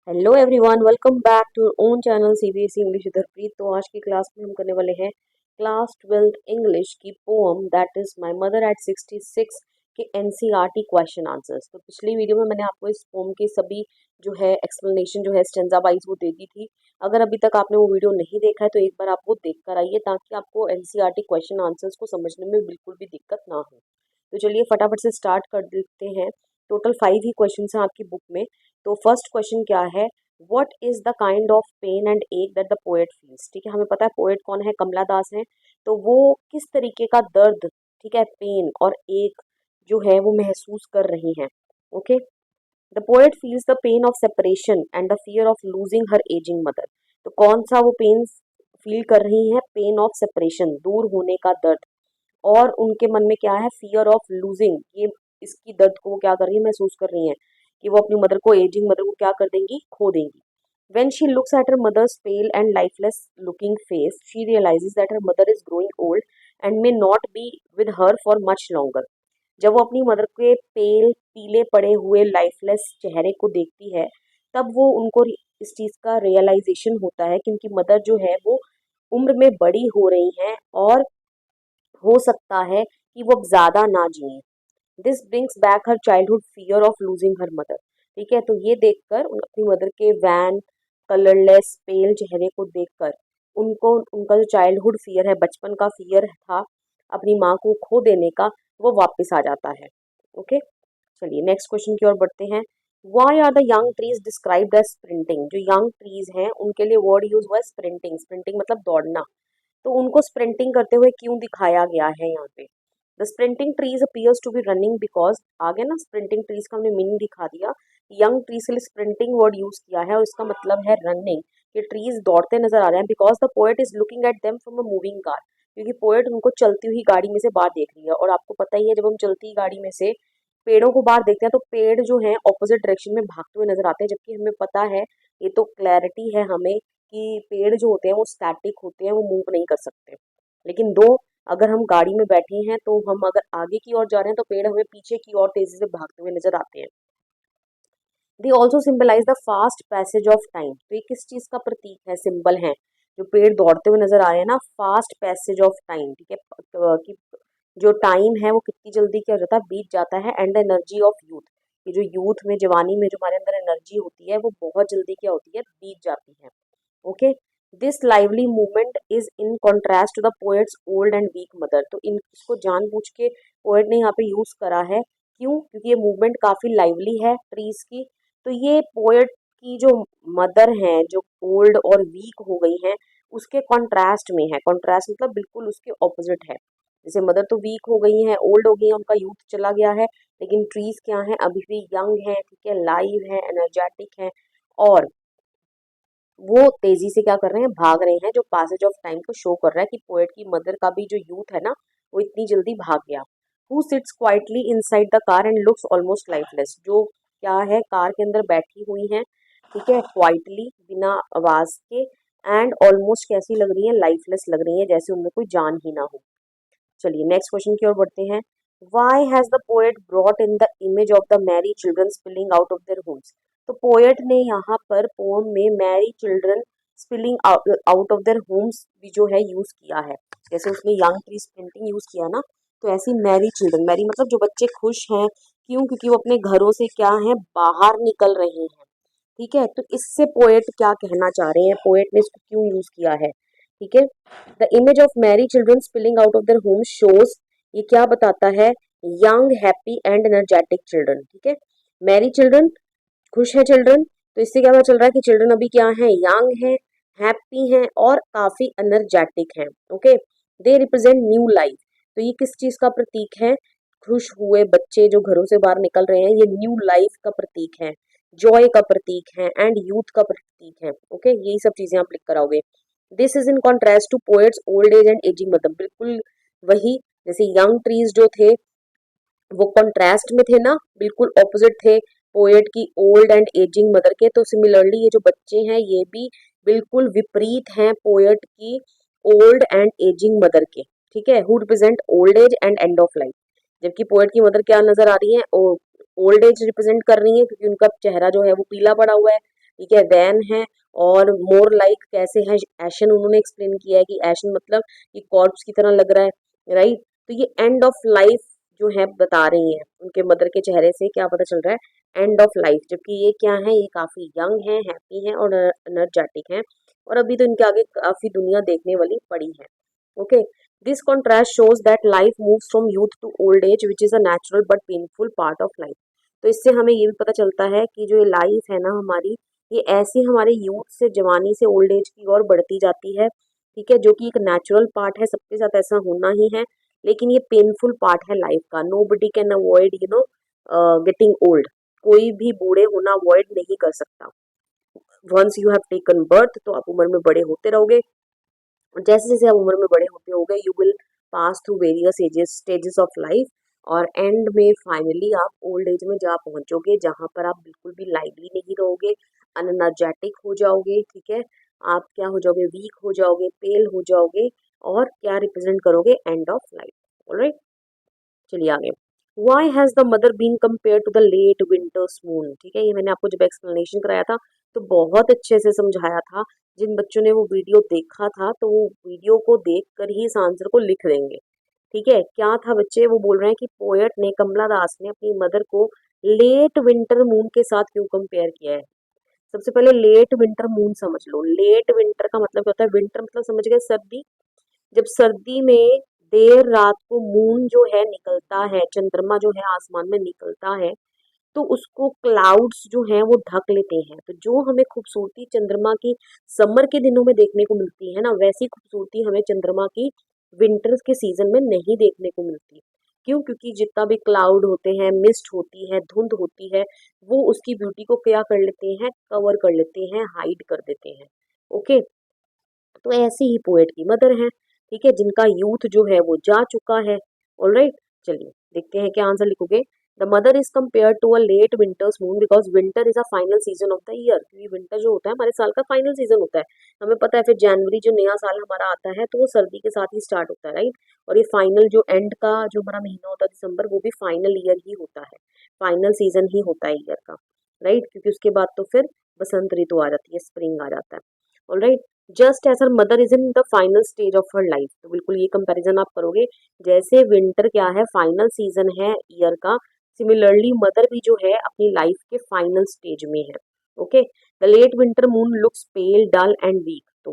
Hello everyone, welcome back to own channel CBSE English Idharpreet. तो आज की क्लास में हम करने वाले हैं क्लास 12th इंग्लिश की poem that is my mother at 66 के एनसीईआरटी क्वेश्चन आंसर्स। तो पिछली वीडियो में मैंने आपको इस पोम के सभी जो है एक्सप्लेनेशन जो है स्टेंजा वाइज वो दे दी थी। अगर अभी तक आपने वो वीडियो नहीं देखा है तो एक बार आप वो देख कर आइए ताकि आपको एनसीईआरटी क्वेश्चन आंसर्स को समझने में बिल्कुल भी दिक्कत ना हो। तो चलिए फटाफट से स्टार्ट कर देते हैं। टोटल 5 ही क्वेश्चन हैं आपकी बुक में। तो फर्स्ट क्वेश्चन क्या है, what is the kind of pain and ache that the poet feels. ठीक है, हमें पता है पोएट कौन है, कमला दास है। तो वो किस तरीके का दर्द, ठीक है, पेन और एक जो है वो महसूस कर रही हैं। Okay, the poet feels the pain of separation and the fear of losing her ageing mother. तो कौन सा वो पेन फील कर रही है, पेन ऑफ सेपरेशन, दूर होने का दर्द, और उनके मन में क्या है, फियर ऑफ लूजिंग, ये इसकी दर्द को वो क्या कर रही है, महसूस कर रही है कि वो अपनी मदर को, एजिंग मदर को क्या कर देंगी, खो देंगी। When she looks at her mother's pale and lifeless looking face, she realizes that her mother is growing old and may not be with her for much longer. जब वो अपनी मदर के पेल पीले पड़े हुए लाइफलेस चेहरे को देखती है, तब वो उनको इस चीज़ का रियलाइजेशन होता है कि उनकी मदर जो है वो उम्र में बड़ी हो रही हैं और हो सकता है कि वो अब ज़्यादा ना जिए। This brings back her childhood fear of losing her mother. ठीक है, तो ये देखकर अपनी मदर के वैन कलरलेस पेल चेहरे को देखकर उनको उनका जो चाइल्डहुड फियर है, बचपन का फियर था अपनी माँ को खो देने का, वो वापस आ जाता है। ओके, चलिए नेक्स्ट क्वेश्चन की ओर बढ़ते हैं। Why are the young trees described as sprinting. जो यंग ट्रीज हैं उनके लिए वर्ड यूज हुआ है स्प्रिंटिंग। स्प्रिंटिंग मतलब दौड़ना। तो उनको स्प्रिंटिंग करते हुए क्यों दिखाया गया है यहाँ पे। The sprinting trees appears to be running because, आगे ना स्प्रिंटिंग ट्रीज का हमने मीनिंग दिखा दिया। यंग ट्रीज के लिए स्प्रिंटिंग वर्ड यूज किया है और इसका मतलब है रनिंग। ये ट्रीज दौड़ते नजर आ रहे हैं because the poet is looking at them from a moving car. क्योंकि पोएट उनको चलती हुई गाड़ी में से बाहर देख रही है, और आपको पता ही है जब हम चलती हुई गाड़ी में से पेड़ों को बाहर देखते हैं तो पेड़ जो है ऑपोजिट डायरेक्शन में भागते हुए नजर आते हैं, जबकि हमें पता है, ये तो क्लैरिटी है हमें, कि पेड़ जो होते हैं वो स्टैटिक होते हैं, वो मूव नहीं कर सकते। लेकिन दो, अगर हम गाड़ी में बैठे हैं तो हम अगर आगे की ओर जा रहे हैं तो पेड़ हमें पीछे की ओर तेजी से भागते हुए नजर आते हैं। They also symbolise the fast passage of time. तो ये किस चीज का प्रतीक है, सिंबल है। जो पेड़ दौड़ते हुए नजर आ रहे हैं ना, फास्ट पैसेज ऑफ टाइम, ठीक है, कि जो टाइम है वो कितनी जल्दी क्या हो जाता है, बीत जाता है। And the energy of youth, ये जो यूथ में, जवानी में जो हमारे अंदर एनर्जी होती है वो बहुत जल्दी क्या होती है, बीत जाती है। Okay, this lively movement is in contrast to the poet's old and weak mother. तो इन इसको जानबूझ के पोएट ने यहाँ पे यूज करा है। क्यों? क्योंकि ये मूवमेंट काफी लाइवली है ट्रीज की। तो ये पोएट की जो मदर हैं, जो ओल्ड और वीक हो गई हैं, उसके कॉन्ट्रास्ट में है। कॉन्ट्रास्ट मतलब बिल्कुल उसके ऑपोजिट है। जैसे मदर तो वीक हो गई हैं, ओल्ड हो गई हैं, उनका यूथ चला गया है, लेकिन ट्रीज क्या हैं, अभी भी यंग हैं, ठीक है, लाइव हैं, एनर्जेटिक हैं, और वो तेजी से क्या कर रहे हैं, भाग रहे हैं, जो पासेज ऑफ टाइम को शो कर रहा है कि पोएट की मदर का भी जो यूथ है ना, वो इतनी जल्दी भाग गया। Who sits quietly inside the car and looks almost lifeless. जो क्या है, कार के अंदर बैठी हुई हैं, ठीक है, क्वाइटली, बिना आवाज के, एंड ऑलमोस्ट कैसी लग रही है, लाइफलेस लग रही है, जैसे उनमें कोई जान ही ना हो। चलिए नेक्स्ट क्वेश्चन की ओर बढ़ते हैं। Why has the poet brought in the image of the merry children spilling out of their homes. तो पोएट ने यहाँ पर पोम में merry children spilling out of their homes भी जो है यूज किया है। जैसे उसने यंग ट्रीज प्रिंटिंग यूज किया ना, तो ऐसी मैरी चिल्ड्रन, मैरी मतलब जो बच्चे खुश हैं। क्यों? क्योंकि वो अपने घरों से क्या है, बाहर निकल रहे हैं। ठीक है, तो इससे पोएट क्या कहना चाह रहे हैं, पोएट ने इसको क्यों यूज किया है। ठीक है, the image of Mary children spilling out of their home shows, ये क्या बताता है, young happy and energetic children. ठीक है, मैरी चिल्ड्रन, खुश है चिल्ड्रन, तो इससे क्या पता चल रहा है कि चिल्ड्रन अभी क्या है, यंग है, हैप्पी हैं और काफी एनर्जेटिक हैं। Okay, they represent new life. तो ये किस चीज का प्रतीक है, खुश हुए बच्चे जो घरों से बाहर निकल रहे हैं, ये न्यू लाइफ का प्रतीक है, जॉय का प्रतीक है, एंड यूथ का प्रतीक है। ओके, यही सब चीजें आप लिख कर आओगे। This is in contrast to poet's old age and ageing mother. बिल्कुल वही, जैसे यंग ट्रीज जो थे वो कॉन्ट्रास्ट में थे ना, बिल्कुल ऑपोजिट थे पोएट की ओल्ड एंड एजिंग मदर के। तो सिमिलरली ये जो बच्चे हैं ये भी बिल्कुल विपरीत हैं पोएट की ओल्ड एंड एजिंग मदर के। ठीक है, who represent old age and end of life. जबकि पोएट की मदर क्या नजर आ रही है, ओल्ड एज रिप्रेजेंट कर रही है, क्योंकि उनका चेहरा जो है वो पीला पड़ा हुआ है। ठीक है, वैन है, और मोर लाइक कैसे है, एशन उन्होंने एक्सप्लेन किया है कि एशन मतलब ये कॉर्प्स की तरह लग रहा है, राइट। तो ये एंड ऑफ लाइफ जो है बता रही है, उनके मदर के चेहरे से क्या पता चल रहा है, एंड ऑफ लाइफ। जबकि ये क्या है, ये काफी यंग है, हैप्पी है और एनर्जेटिक है, और अभी तो इनके आगे काफी दुनिया देखने वाली पड़ी है। Okay, this contrast shows that life moves from youth to old age which is a natural but painful part of life. तो इससे हमें ये भी पता चलता है कि जो ये लाइफ है ना हमारी, ये ऐसे हमारे यूथ से जवानी से ओल्ड एज की ओर बढ़ती जाती है, ठीक है, जो कि एक नेचुरल पार्ट है, सबके साथ ऐसा होना ही है, लेकिन ये पेनफुल पार्ट है लाइफ का। Nobody can avoid getting old. कोई भी बूढ़े होना अवॉइड नहीं कर सकता। Once you have taken birth, तो आप उम्र में बड़े होते रहोगे, और जैसे जैसे आप उम्र में बड़े होते होगे you will pass through various ages stages of life, और एंड में फाइनली आप ओल्ड एज में जा पहुंचोगे जहां पर आप बिल्कुल भी लाइवली नहीं रहोगे, अनर्जेटिक हो जाओगे, ठीक है, आप क्या हो जाओगे, वीक हो जाओगे, पेल हो जाओगे, और क्या रिप्रेजेंट करोगे, एंड ऑफ लाइफ। ऑलराइट, चलिए आगे। Why has the mother been compare to the late winter's moon, ठीक है, ये मैंने आपको जब एक्सप्लेनेशन कराया था तो बहुत अच्छे से समझाया था। जिन बच्चों ने वो वीडियो देखा था तो वो वीडियो को देख कर ही इस आंसर को लिख देंगे, ठीक है। क्या था बच्चे, वो बोल रहे हैं कि पोएट ने, कमला दास ने अपनी मदर को लेट विंटर मून के साथ क्यों कंपेयर किया है। सबसे पहले लेट विंटर मून समझ लो। लेट विंटर का मतलब क्या होता है, विंटर मतलब समझ गए सर्दी। जब सर्दी में देर रात को मून जो है निकलता है, चंद्रमा जो है आसमान में निकलता है, तो उसको क्लाउड्स जो हैं वो ढक लेते हैं। तो जो हमें खूबसूरती चंद्रमा की समर के दिनों में देखने को मिलती है ना, वैसी खूबसूरती हमें चंद्रमा की विंटर्स के सीजन में नहीं देखने को मिलती। क्यों? क्योंकि जितना भी क्लाउड होते हैं, मिस्ट होती है, धुंध होती है, वो उसकी ब्यूटी को क्या कर लेते हैं, कवर कर लेते हैं, हाइड कर देते हैं। ओके, तो ऐसे ही पोएट की मदर है, ठीक है, जिनका यूथ जो है वो जा चुका है। ऑलराइट, चलिए देखते हैं क्या आंसर लिखोगे। The mother is compare to a late winter's moon because winter is a final season of the year, क्योंकि विंटर जो होता है हमारे साल का फाइनल सीजन होता है। हमें पता है फिर जनवरी जो नया साल हमारा आता है तो वो सर्दी के साथ ही स्टार्ट होता है, राइट। और ये फाइनल जो एंड का जो हमारा महीना होता है दिसंबर, वो भी फाइनल ईयर ही होता है, फाइनल सीजन ही होता है ईयर का, राइट, क्योंकि उसके बाद तो फिर बसंत ऋतु आ जाती है, स्प्रिंग आ जाता है। Alright, just as her mother is in the final stage of her life, तो बिल्कुल ये कंपैरिजन आप करोगे, जैसे विंटर क्या है, फाइनल सीजन है ईयर का, सिमिलरली मदर भी जो है अपनी लाइफ के फाइनल स्टेज में है। Okay, the late winter moon looks pale dull and weak, तो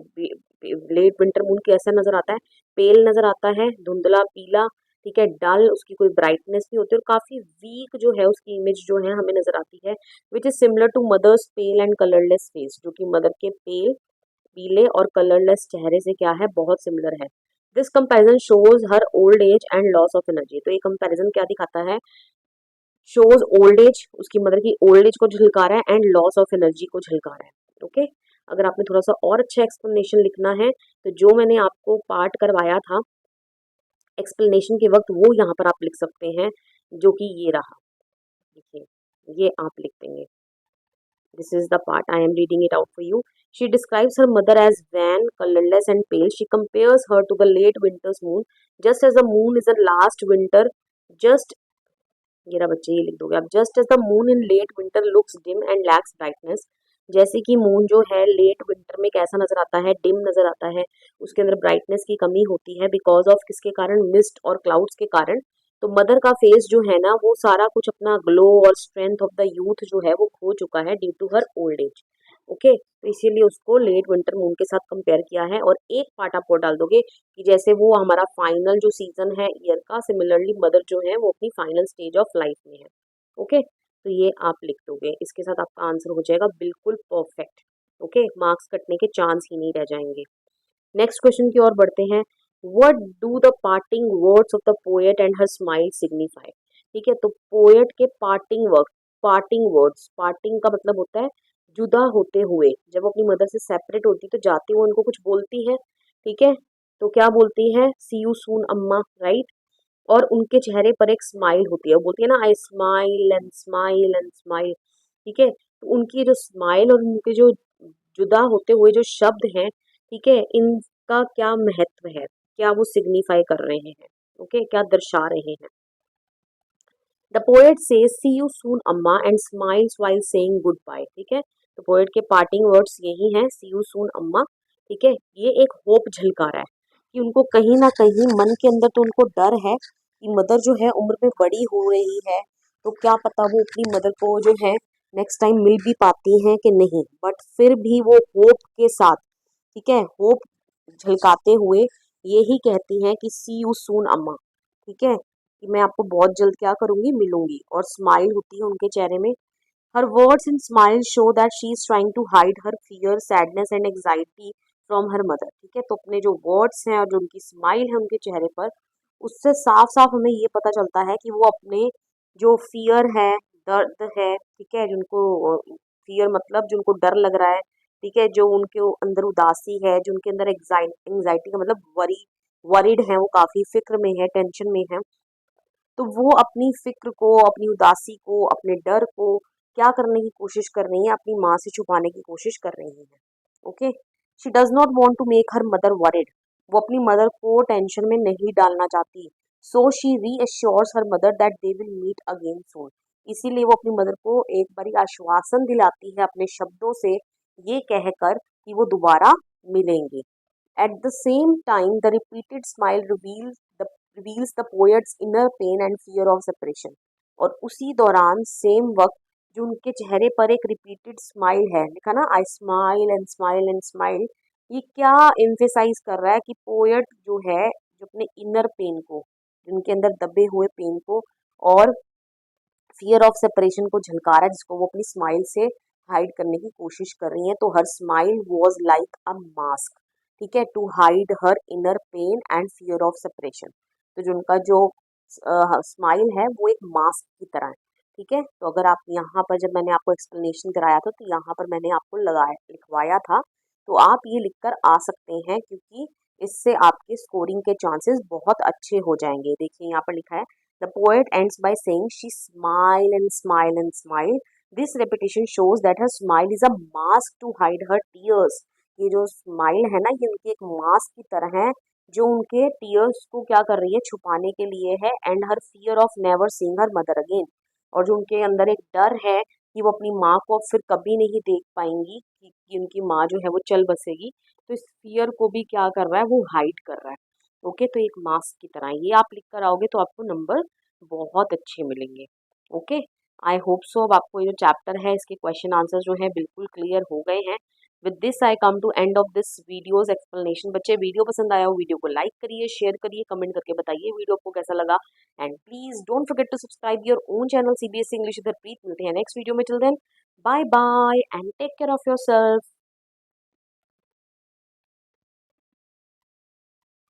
लेट विंटर मून कैसा नजर आता है, पेल नजर आता है, धुंधला पीला, ठीक है, डल, उसकी कोई ब्राइटनेस नहीं होती, और काफी वीक जो है उसकी इमेज जो है हमें नजर आती है, which is similar to mother's pale and colourless face, जो कि मदर के पेल, पीले और कलरलेस चेहरे से क्या है, बहुत सिमिलर है। This comparison shows her old age and loss of energy, तो ये कंपैरिजन क्या दिखाता है, शोज ओल्ड एज, उसकी मदर की ओल्ड एज को झलका रहा है, एंड लॉस ऑफ एनर्जी को झलका रहा है। ओके, अगर आपने थोड़ा सा और अच्छा एक्सप्लेनेशन लिखना है तो जो मैंने आपको पार्ट करवाया था एक्सप्लेनेशन के वक्त, वो यहाँ पर आप लिख सकते हैं, जो कि ये रहा, देखिए, ये आप लिख देंगे। This is the part I am reading it out for you. She describes her mother as wan, colorless, and pale. She compares her to the late winter's moon, just as the moon is in last winter. Just ये रहा बच्चे, ये लिख दोगे आप, just as the moon in late winter looks dim and lacks brightness, जैसे कि moon जो है लेट विंटर में कैसा नजर आता है, डिम नजर आता है, उसके अंदर ब्राइटनेस की कमी होती है, बिकॉज ऑफ किसके कारण, मिस्ट और क्लाउड्स के कारण। तो मदर का फेस जो है ना वो सारा कुछ अपना ग्लो और स्ट्रेंथ ऑफ द यूथ जो है वो खो चुका है due to her old age. Okay, तो इसीलिए उसको लेट विंटर मून के साथ कंपेयर किया है, और एक पार्ट आप और डाल दोगे कि जैसे वो हमारा फाइनल जो सीजन है ईयर का, सिमिलरली मदर जो है वो अपनी फाइनल स्टेज ऑफ लाइफ में है। ओके, तो ये आप लिख दोगे, इसके साथ आपका आंसर हो जाएगा बिल्कुल परफेक्ट। ओके, मार्क्स कटने के चांस ही नहीं रह जाएंगे। नेक्स्ट क्वेश्चन की ओर बढ़ते हैं। What do the parting words of the poet and her smile signify, ठीक है, तो पोएट के parting word, parting words, parting का मतलब होता है जुदा होते हुए, जब वो अपनी मदर से सेपरेट होती है तो जाते हुए उनको कुछ बोलती है, ठीक है, तो क्या बोलती है, सी यू सून अम्मा, राइट, और उनके चेहरे पर एक स्माइल होती है, वो बोलती है ना, आई smile and smile and smile, ठीक है, तो उनकी जो स्माइल और उनके जो जुदा होते हुए जो शब्द हैं, ठीक है, इनका क्या महत्व है, क्या वो सिग्निफाई कर रहे हैं, ओके, क्या दर्शा रहे हैं। The poet says see you soon Amma and smiles while saying goodbye, ठीक है, तो पोएट के पार्टिंग वर्ड्स यही हैं, सी यू सून अम्मा। ठीक है, ये एक होप झलका रहा है कि उनको कहीं ना कहीं मन के अंदर तो उनको डर है कि मदर जो है उम्र में बड़ी हो रही है, तो क्या पता वो अपनी मदर को जो है नेक्स्ट टाइम मिल भी पाती हैं कि नहीं, बट फिर भी वो होप के साथ, ठीक है, होप झलकाते हुए यही कहती हैं कि सी यू सून अम्मा। ठीक है, कि मैं आपको बहुत जल्द क्या करूंगी, मिलूंगी, और स्माइल होती है उनके चेहरे में। Her words and smile show that she is trying to hide her fear, sadness and anxiety from her mother. ठीक है, तो अपने जो वर्ड्स हैं और जो उनकी स्माइल है उनके चेहरे पर, उससे साफ साफ हमें ये पता चलता है कि वो अपने जो फियर है, दर्द है, ठीक है, जिनको फियर मतलब जो उनको डर लग रहा है, ठीक है, जो उनके अंदर उदासी है, जो उनके अंदर एंग्जाइटी का मतलब वरीड है, वो काफी फिक्र में है, टेंशन में है, तो वो अपनी फिक्र को, अपनी उदासी को, अपने डर को क्या करने की कोशिश कर रही है, अपनी माँ से छुपाने की कोशिश कर रही है। Okay, she does not want to make her mother worried, वो अपनी मदर को टेंशन में नहीं डालना चाहती। So she reassures her mother that they will meet again soon, इसीलिए वो अपनी मदर को एक बारी आश्वासन दिलाती है अपने शब्दों से, ये कहकर कि वो दोबारा मिलेंगे। At the same time, the repeated smile reveals the poet's inner pain and fear of separation. और उसी दौरान सेम वक्त जो उनके चेहरे पर एक रिपीटेड स्माइल है, लिखा ना, आई smile and smile and smile, ये क्या एम्फेसाइज कर रहा है कि पोएट जो है, जो अपने इनर पेन को, जिनके अंदर दबे हुए पेन को और फियर ऑफ सेपरेशन को झलका रहा है, जिसको वो अपनी स्माइल से हाइड करने की कोशिश कर रही है। तो her smile was like a mask, ठीक है, to hide her inner pain and fear of separation. तो जो उनका जो स्माइल है वो एक मास्क की तरह है। ठीक है, तो अगर आप यहाँ पर, जब मैंने आपको एक्सप्लेनेशन कराया था, तो यहाँ पर मैंने आपको लगाया लिखवाया था, तो आप ये लिखकर आ सकते हैं, क्योंकि इससे आपके स्कोरिंग के चांसेस बहुत अच्छे हो जाएंगे। देखिए यहाँ पर लिखा है, The poet ends by saying she smiled and smiled and smiled. This repetition shows that her smile is a mask to hide her tears. ये जो स्माइल है ना, ये उनकी एक मास्क की तरह है, जो उनके टीयर्स को क्या कर रही है, छुपाने के लिए है। And her fear of never seeing her mother again, और जो उनके अंदर एक डर है कि वो अपनी माँ को अब फिर कभी नहीं देख पाएंगी, कि उनकी माँ जो है वो चल बसेगी, तो इस फियर को भी क्या कर रहा है, वो हाइड कर रहा है। ओके, तो एक मास्क की तरह ये आप लिख कर आओगे तो आपको नंबर बहुत अच्छे मिलेंगे। ओके, आई होप सो अब आपको ये जो चैप्टर है इसके क्वेश्चन आंसर जो है बिल्कुल क्लियर हो गए हैं। With this I come to end of this videos explanation. बच्चे, वीडियो पसंद आया हो, वीडियो को लाइक करिए, शेयर करिए, कमेंट करके बताइए वीडियो को कैसा लगा, and please don't forget to subscribe your own channel CBSE English with Harpreet. मिलते हैं नेक्स्ट वीडियो में, till then bye bye and take care of yourself.